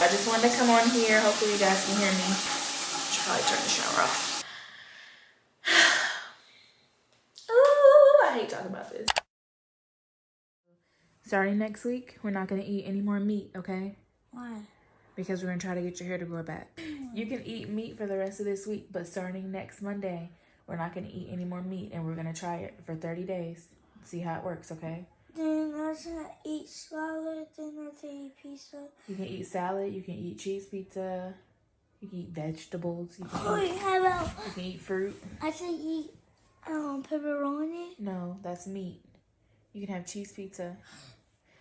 I just wanted to come on here. Hopefully you guys can hear me. Should probably turn the shower off. Ooh, I hate talking about this. Starting next week, we're not gonna eat any more meat, okay? Why? Because we're gonna try to get your hair to grow back. You can eat meat for the rest of this week, but starting next Monday, we're not gonna eat any more meat, and we're gonna try it for 30 days. See how it works, okay? Then I should eat salad, then I should eat pizza. You can eat salad, you can eat cheese pizza, you can eat vegetables, you can, Wait, how about you can eat fruit. I should eat pepperoni? No, that's meat. You can have cheese pizza.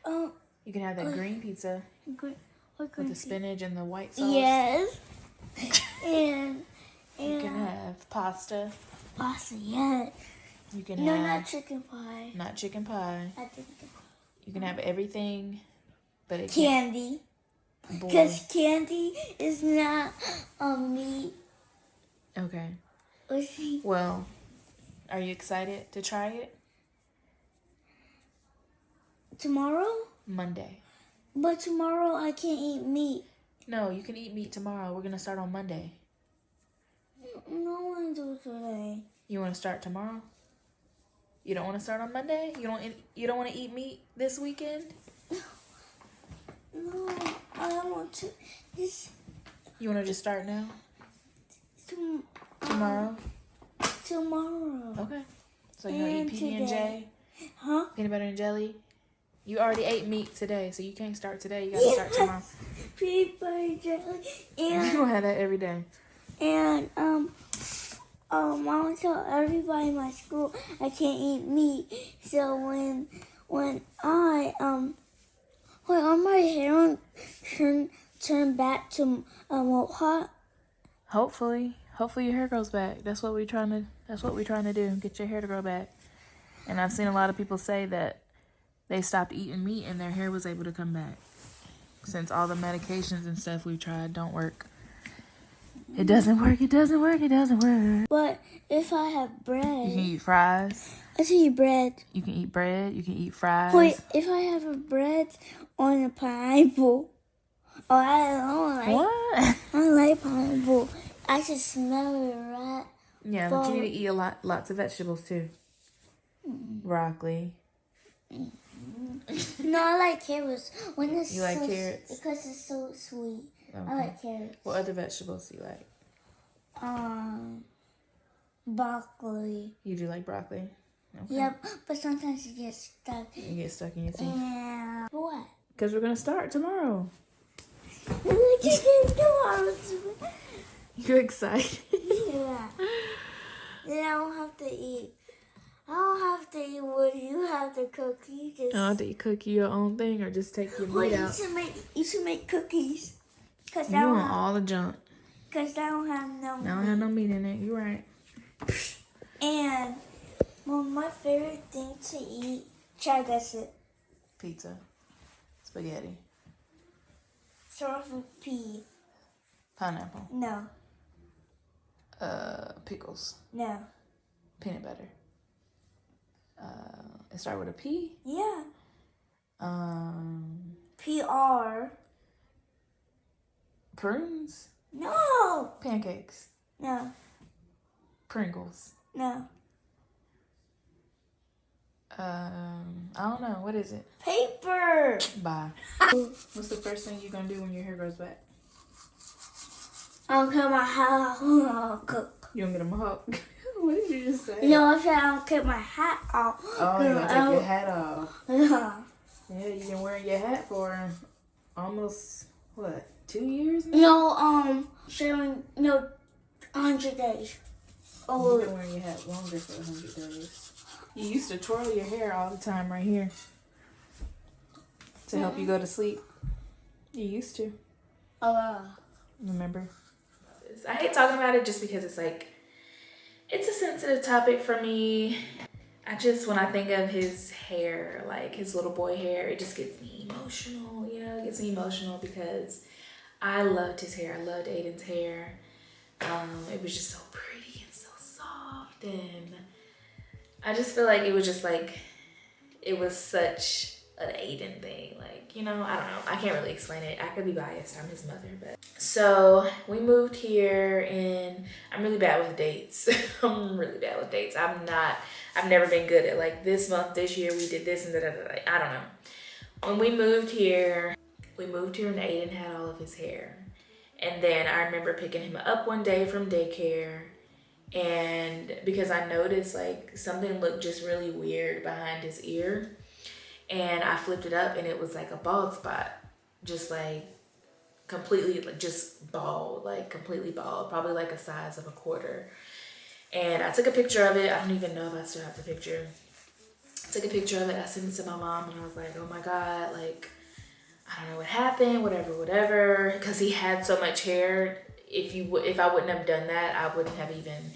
You can have that green pizza What with green the spinach and the white sauce. Yes. and You can have pasta. pasta, yes. You can No, have not chicken pie. not chicken pie. I think You can have everything, but it candy. can't. Because candy is not meat. Okay. Let's see. Well, are you excited to try it? Tomorrow? Monday. But tomorrow I can't eat meat. No, you can eat meat tomorrow. We're gonna start on Monday. No one do today. You want to start tomorrow? You don't want to start on Monday? You don't want to eat meat this weekend? No, I want to. You want to just start now? Tomorrow? Tomorrow. Okay. So you're gonna eat PB&J? Huh? Peanut butter and jelly? You already ate meat today, so you can't start today. You gotta start tomorrow. Peanut butter jelly. And You don't have that every day. And Mom told everybody in my school I can't eat meat. So when my hair turn back to hot. Hopefully your hair grows back. That's what we're trying to do. Get your hair to grow back. And I've seen a lot of people say that they stopped eating meat and their hair was able to come back. Since all the medications and stuff we've tried don't work. It doesn't work. But if I have bread, You can eat fries. I can eat bread. You can eat bread. You can eat fries. Wait, if I have a bread on a pineapple, I don't like. What? I like pineapple. I can smell it, right? Yeah, but you need to eat lots of vegetables too. Broccoli. No, I like carrots. You like carrots? Because it's so sweet. Okay. I like carrots. What other vegetables do you like? Broccoli. You do like broccoli? Okay. Yep, but sometimes it gets stuck. You get stuck in your teeth. Yeah. What? Because we're going to start tomorrow. You excited? Yeah. Then I don't have to eat. I don't have to eat what you have to cook. You just. Do you cook your own thing or just take your meat out? You should make cookies. Cause You want all the junk. Cause I don't have no. I don't have no meat in it. You're right. And my favorite thing to eat. Try to guess it. Pizza. Spaghetti. Start off with P. Pineapple. No. Pickles. No. Peanut butter. It start with a P? Yeah. PR. Prunes? No. Pancakes. No. Pringles. No. I don't know. What is it? Paper. Bye. What's the first thing you're gonna do when your hair grows back? I'll cut my hat off. You gonna get a mohawk? What did you just say? No, I said I'll cut my hat off. Oh, you're gonna take your hat off. Yeah. Yeah, you've been wearing your hat for almost, 2 years now? No, 100 days. Oh, You've been wearing your hat longer for 100 days. You used to twirl your hair all the time right here to help you go to sleep. You used to. Remember? I hate talking about it just because it's it's a sensitive topic for me. When I think of his hair, like his little boy hair, it just gets me emotional, it gets me emotional because I loved his hair. I loved Aiden's hair. It was just so pretty and so soft, and I just feel like it was just it was such an Aiden thing. Like, you know, I don't know. I can't really explain it. I could be biased. I'm his mother, but. So we moved here and I'm really bad with dates. I'm really bad with dates. I've never been good at like this month, this year, we did this and da. I don't know. When we moved here and Aiden had all of his hair. And then I remember picking him up one day from daycare, and because I noticed like something looked just really weird behind his ear, and I flipped it up and it was like a bald spot, just like completely like just bald, like completely bald, probably like a size of a quarter. And I took a picture of it. I don't even know if I still have the picture. I took a picture of it. I sent it to my mom and I was like, oh my God, like, I don't know what happened, whatever. Because he had so much hair. If I wouldn't have done that, I wouldn't have even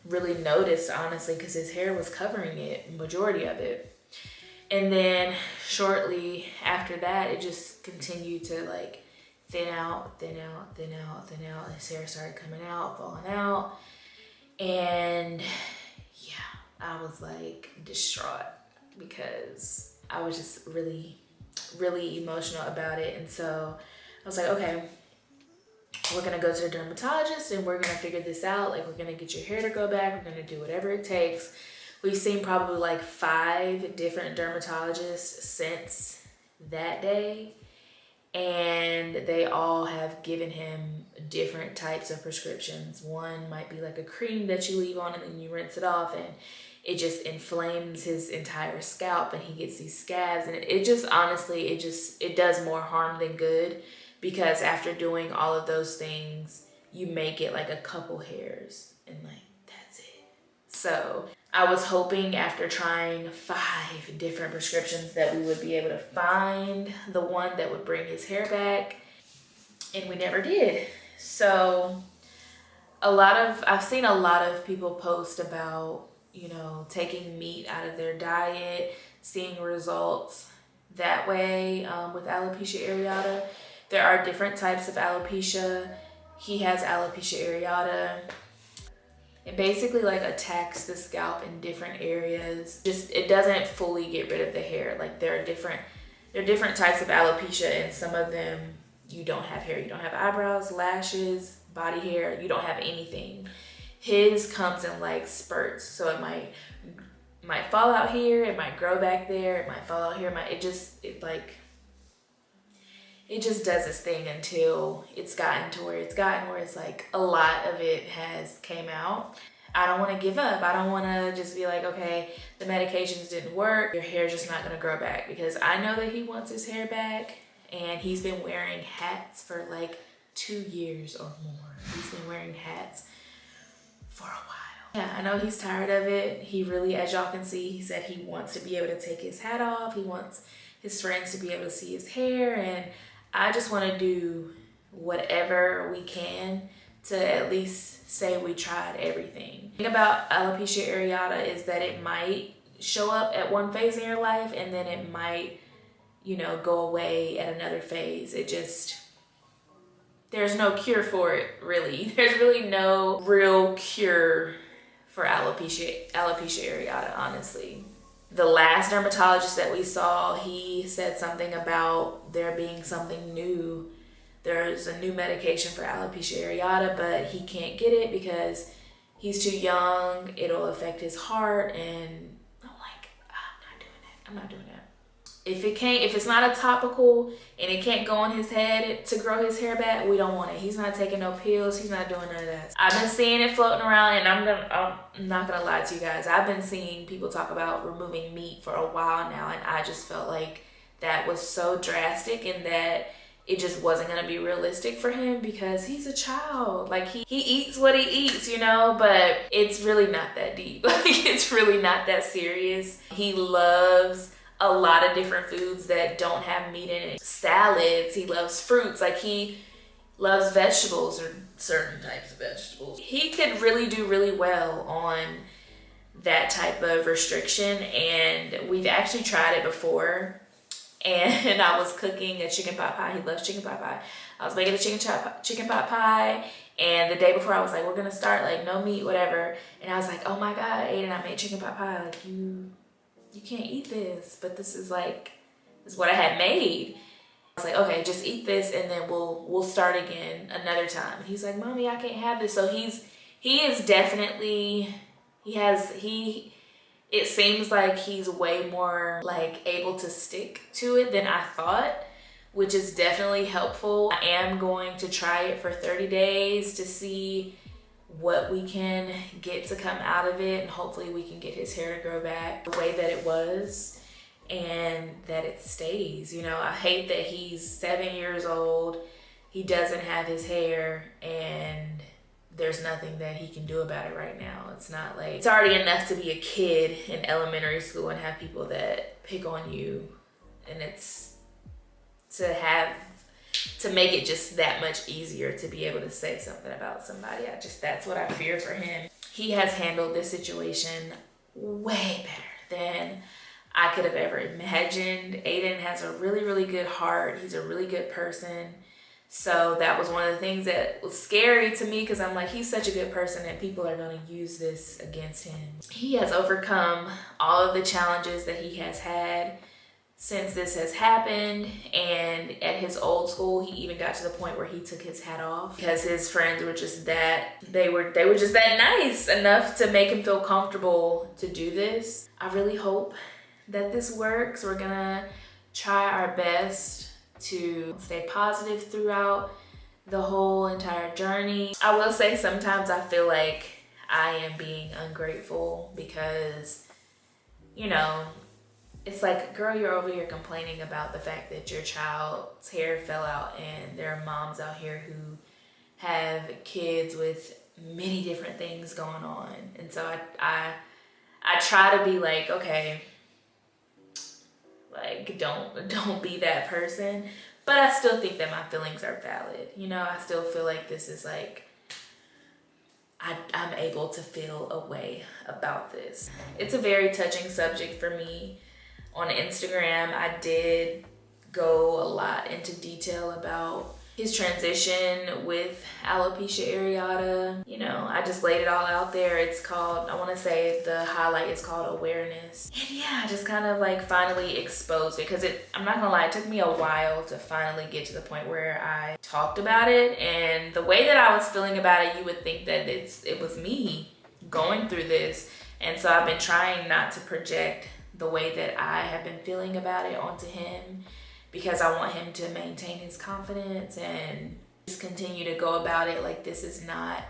really noticed, honestly, because his hair was covering it, majority of it. And then shortly after that, it just continued to like thin out. His hair started coming out, falling out. And yeah, I was like distraught because I was just really, really emotional about it. And so I was like, okay, we're gonna go to the dermatologist and we're gonna figure this out. Like, we're gonna get your hair to grow back. We're gonna do whatever it takes. We've seen probably like 5 different dermatologists since that day, and they all have given him different types of prescriptions. One might be like a cream that you leave on and then you rinse it off, and it just inflames his entire scalp and he gets these scabs, and it just honestly, it does more harm than good, because after doing all of those things, you may get like a couple hairs and like that's it. So I was hoping after trying 5 different prescriptions that we would be able to find the one that would bring his hair back, and we never did. So I've seen a lot of people post about, you know, taking meat out of their diet, seeing results that way with alopecia areata. There are different types of alopecia. He has alopecia areata. It basically like attacks the scalp in different areas. Just, it doesn't fully get rid of the hair. Like there are different types of alopecia, and some of them you don't have hair. You don't have eyebrows, lashes, body hair. You don't have anything. His comes in like spurts. So it might fall out here, it might grow back there, it might fall out here, it just does its thing until it's gotten where it's like a lot of it has came out. I don't want to give up. I don't want to just be like, okay, the medications didn't work, your hair's just not going to grow back, because I know that he wants his hair back, and he's been wearing hats for like 2 years or more. He's been wearing hats for a while. Yeah, I know he's tired of it. He really, as y'all can see, he said he wants to be able to take his hat off. He wants his friends to be able to see his hair, and I just want to do whatever we can to at least say we tried everything. The thing about alopecia areata is that it might show up at one phase in your life, and then it might, you know, go away at another phase. There's no cure for it, really. There's really no real cure for alopecia areata, honestly. The last dermatologist that we saw, he said something about there being something new. There's a new medication for alopecia areata, but he can't get it because he's too young. It'll affect his heart, and I'm like, I'm not doing that. If it's not a topical and it can't go on his head to grow his hair back, we don't want it. He's not taking no pills. He's not doing none of that. I've been seeing it floating around, and I'm not gonna lie to you guys. I've been seeing people talk about removing meat for a while now, and I just felt like that was so drastic and that it just wasn't gonna be realistic for him, because he's a child. Like he eats what he eats, you know, but it's really not that deep. Like it's really not that serious. He loves a lot of different foods that don't have meat in it. Salads, he loves fruits, like he loves vegetables, or certain types of vegetables. He could really do really well on that type of restriction, and we've actually tried it before. And I was cooking a chicken pot pie. He loves chicken pot pie. I was making a chicken pot pie, and the day before I was like, we're gonna start like no meat, whatever. And I was like, oh my God, Aiden, I made chicken pot pie. Like you can't eat this, but this is is what I had made. I was like, okay, just eat this and then we'll start again another time. He's like, Mommy, I can't have this. So he is definitely, it seems like he's way more like able to stick to it than I thought, which is definitely helpful. I am going to try it for 30 days to see what we can get to come out of it, and hopefully we can get his hair to grow back the way that it was and that it stays. You know, I hate that he's 7 years old, he doesn't have his hair, and there's nothing that he can do about it right now. It's not like, it's already enough to be a kid in elementary school and have people that pick on you, and it's to make it just that much easier to be able to say something about somebody. That's what I fear for him. He has handled this situation way better than I could have ever imagined. Aiden has a really, really good heart. He's a really good person. So that was one of the things that was scary to me, because I'm like, he's such a good person and people are going to use this against him. He has overcome all of the challenges that he has had since this has happened, and at his old school he even got to the point where he took his hat off because his friends were just that, they were just that nice enough to make him feel comfortable to do this. I really hope that this works. We're gonna try our best to stay positive throughout the whole entire journey. I will say sometimes I feel like I am being ungrateful because, you know, it's like, girl, you're over here complaining about the fact that your child's hair fell out, and there are moms out here who have kids with many different things going on. And so I try to be like, okay, like don't be that person. But I still think that my feelings are valid. You know, I still feel like this is like, I'm able to feel a way about this. It's a very touching subject for me. On Instagram, I did go a lot into detail about his transition with alopecia areata. You know, I just laid it all out there. It's called, I want to say the highlight is called awareness. And yeah, I just kind of like finally exposed it, because I'm not gonna lie, it took me a while to finally get to the point where I talked about it. And the way that I was feeling about it, you would think that it was me going through this. And so I've been trying not to project the way that I have been feeling about it onto him, because I want him to maintain his confidence and just continue to go about it like this is not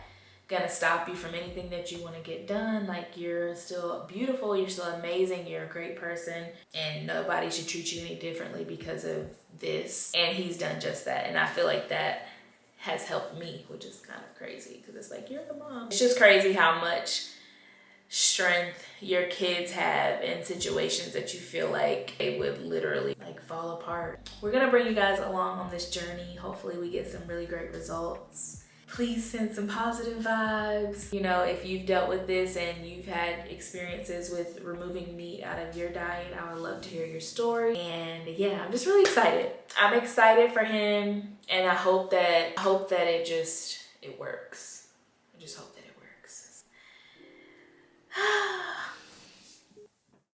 gonna stop you from anything that you want to get done. Like, you're still beautiful, you're still amazing, you're a great person, and nobody should treat you any differently because of this. And he's done just that, and I feel like that has helped me, which is kind of crazy, because it's like, you're the mom. It's just crazy how much strength your kids have in situations that you feel like they would literally like fall apart. We're gonna bring you guys along on this journey. Hopefully we get some really great results. Please send some positive vibes. You know, if you've dealt with this and you've had experiences with removing meat out of your diet, I would love to hear your story. And yeah, I'm just really excited. I'm excited for him, and I hope that it works. I just hope that it works.